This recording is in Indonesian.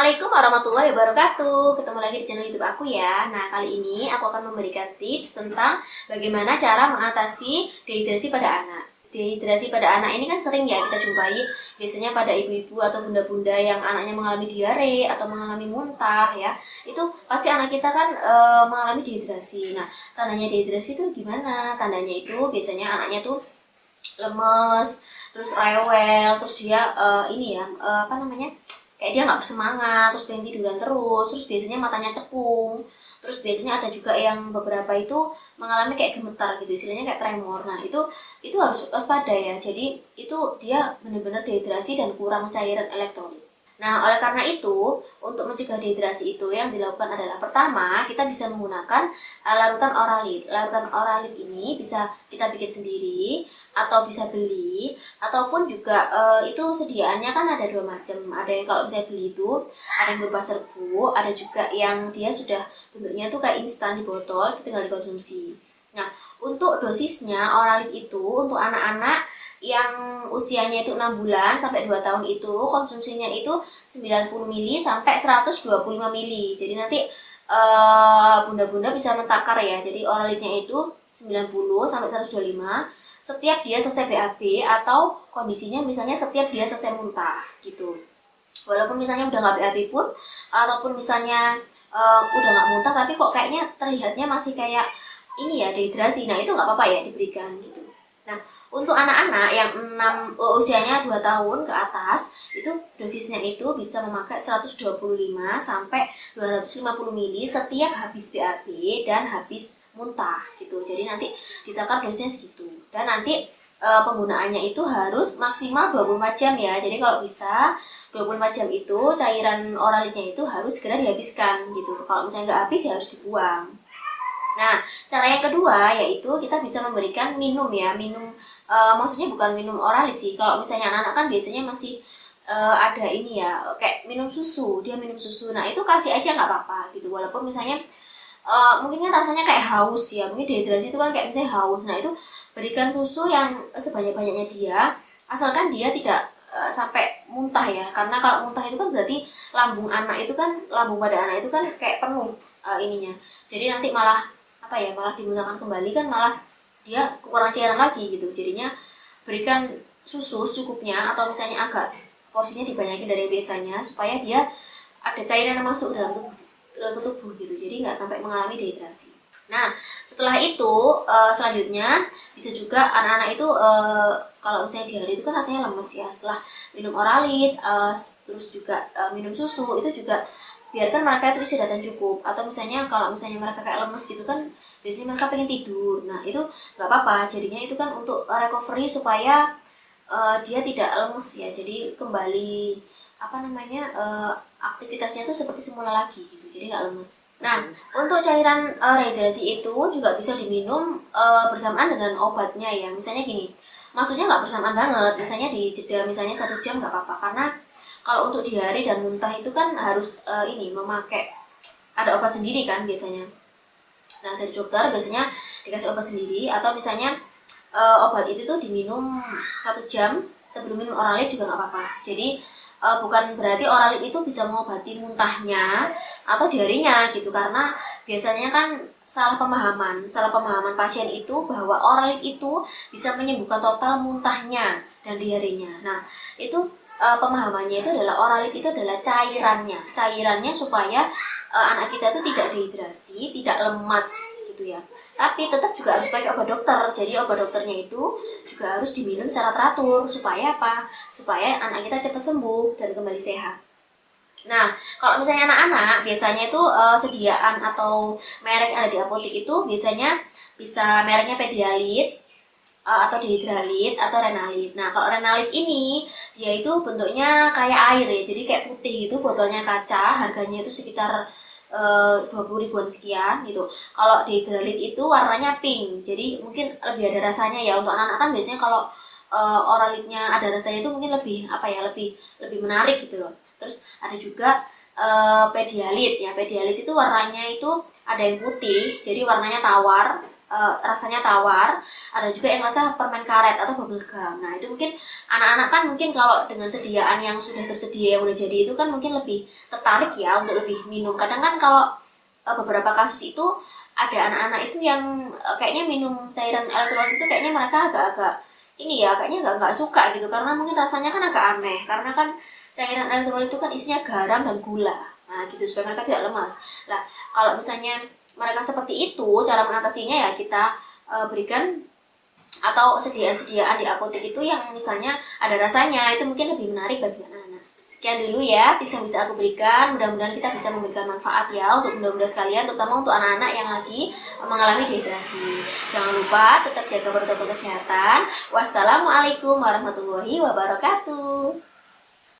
Assalamualaikum warahmatullahi wabarakatuh. Ketemu lagi di channel YouTube aku ya. Nah, kali ini aku akan memberikan tips tentang bagaimana cara mengatasi dehidrasi pada anak. Dehidrasi pada anak ini kan sering ya kita jumpai biasanya pada ibu-ibu atau bunda-bunda yang anaknya mengalami diare atau mengalami muntah ya. Itu pasti anak kita kan mengalami dehidrasi. Nah, tandanya dehidrasi itu gimana? Tandanya itu biasanya anaknya tuh lemes, terus rewel, terus dia kayak dia nggak bersemangat, terus pengen tiduran terus biasanya matanya cekung, terus biasanya ada juga yang beberapa itu mengalami kayak gemetar gitu, istilahnya kayak tremor. Nah itu harus waspada ya, jadi itu dia benar-benar dehidrasi dan kurang cairan elektrolit. Nah, oleh karena itu, untuk mencegah dehidrasi itu yang dilakukan adalah pertama, kita bisa menggunakan larutan oralit. Larutan oralit ini bisa kita bikin sendiri atau bisa beli, ataupun juga itu sediaannya kan ada dua macam. Ada yang kalau misalnya beli itu ada yang berupa serbuk, ada juga yang dia sudah bentuknya tuh kayak instan di botol, itu tinggal dikonsumsi. Nah, untuk dosisnya oralit itu untuk anak-anak yang usianya itu 6 bulan sampai 2 tahun itu konsumsinya itu 90 ml sampai 125 ml. Jadi nanti bunda-bunda bisa mentakar ya. Jadi oralitnya itu 90 sampai 125 setiap dia selesai BAB atau kondisinya misalnya setiap dia selesai muntah gitu. Walaupun misalnya udah nggak BAB pun ataupun misalnya udah nggak muntah tapi kok kayaknya terlihatnya masih kayak ini ya dehidrasi. Nah, itu nggak apa-apa ya diberikan gitu. Nah, untuk anak-anak yang usianya 2 tahun ke atas, itu dosisnya itu bisa memakai 125 sampai 250 ml setiap habis BAB dan habis muntah gitu. Jadi nanti ditakar dosisnya segitu. Dan nanti penggunaannya itu harus maksimal 24 jam ya. Jadi kalau bisa 24 jam itu cairan oralitnya itu harus segera dihabiskan gitu. Kalau misalnya nggak habis ya harus dibuang. Nah, cara yang kedua yaitu kita bisa memberikan minum ya, maksudnya bukan minum oralit sih. Kalau misalnya anak-anak kan biasanya masih ada ini ya, kayak minum susu, dia minum susu. Nah, itu kasih aja nggak apa-apa gitu. Walaupun misalnya mungkin kan rasanya kayak haus ya, mungkin dehidrasi itu kan kayak misalnya haus. Nah, itu berikan susu yang sebanyak-banyaknya dia, asalkan dia tidak sampai muntah ya. Karena kalau muntah itu kan berarti lambung pada anak itu kan kayak penuh ininya. Jadi nanti malah malah dimuntahkan kembali kan malah dia kekurangan cairan lagi gitu. Jadinya berikan susu secukupnya atau misalnya agak porsinya dibanyakin dari biasanya supaya dia ada cairan yang masuk dalam tubuh gitu. Jadi nggak sampai mengalami dehidrasi. Nah, setelah itu selanjutnya bisa juga anak-anak itu kalau misalnya diare itu kan rasanya lemes ya, setelah minum oralit terus juga minum susu itu juga biarkan mereka itu istirahat cukup. Atau misalnya kalau misalnya mereka kayak lemes gitu kan biasanya mereka pengen tidur. Nah, itu nggak apa-apa, jadinya itu kan untuk recovery supaya dia tidak lemes ya, jadi kembali aktivitasnya itu seperti semula lagi gitu, jadi nggak lemes. Nah, untuk cairan rehidrasi itu juga bisa diminum bersamaan dengan obatnya ya. Misalnya gini, maksudnya nggak bersamaan banget, misalnya di jeda misalnya 1 jam nggak apa-apa, karena kalau untuk diare dan muntah itu kan harus memakai ada obat sendiri kan biasanya. Nah, dari dokter biasanya dikasih obat sendiri, atau misalnya obat itu tuh diminum 1 jam sebelum minum oralit juga nggak apa-apa. Jadi bukan berarti oralit itu bisa mengobati muntahnya atau diarenya gitu, karena biasanya kan salah pemahaman pasien itu bahwa oralit itu bisa menyembuhkan total muntahnya dan diarenya. Nah, itu pemahamannya itu adalah oralit itu adalah cairannya supaya anak kita itu tidak dehidrasi, tidak lemas gitu ya. Tapi tetap juga harus pakai obat dokter. Jadi obat dokternya itu juga harus diminum secara teratur supaya apa? Supaya anak kita cepat sembuh dan kembali sehat. Nah, kalau misalnya anak-anak biasanya itu sediaan atau merek yang ada di apotek itu biasanya bisa mereknya Pedialit atau Dehidralit atau Renalit. Nah, kalau Renalit ini dia itu bentuknya kayak air ya, jadi kayak putih gitu, botolnya kaca, harganya itu sekitar 20 ribuan sekian gitu. Kalau Dehidralit itu warnanya pink, jadi mungkin lebih ada rasanya ya. Untuk anak-anak kan biasanya kalau oralitnya ada rasanya itu mungkin lebih lebih menarik gitu loh. Terus ada juga Pedialit ya. Pedialit itu warnanya itu ada yang putih, jadi warnanya tawar, rasanya tawar, ada juga yang rasa permen karet atau bubble gum. Nah itu mungkin anak-anak kan mungkin kalau dengan sediaan yang sudah tersedia yang udah jadi itu kan mungkin lebih tertarik ya untuk lebih minum. Kadang kan kalau beberapa kasus itu ada anak-anak itu yang kayaknya minum cairan elektrolit itu kayaknya mereka agak-agak ini ya, kayaknya nggak suka gitu karena mungkin rasanya kan agak aneh karena kan cairan elektrolit itu kan isinya garam dan gula. Nah gitu supaya mereka tidak lemas. Nah kalau misalnya mereka seperti itu, cara mengatasinya ya kita berikan atau sediaan-sediaan di apotek itu yang misalnya ada rasanya, itu mungkin lebih menarik bagi anak-anak. Sekian dulu ya tips yang bisa aku berikan, mudah-mudahan kita bisa memberikan manfaat ya untuk bunda-bunda sekalian, terutama untuk anak-anak yang lagi mengalami dehidrasi. Jangan lupa tetap jaga protokol kesehatan. Wassalamualaikum warahmatullahi wabarakatuh.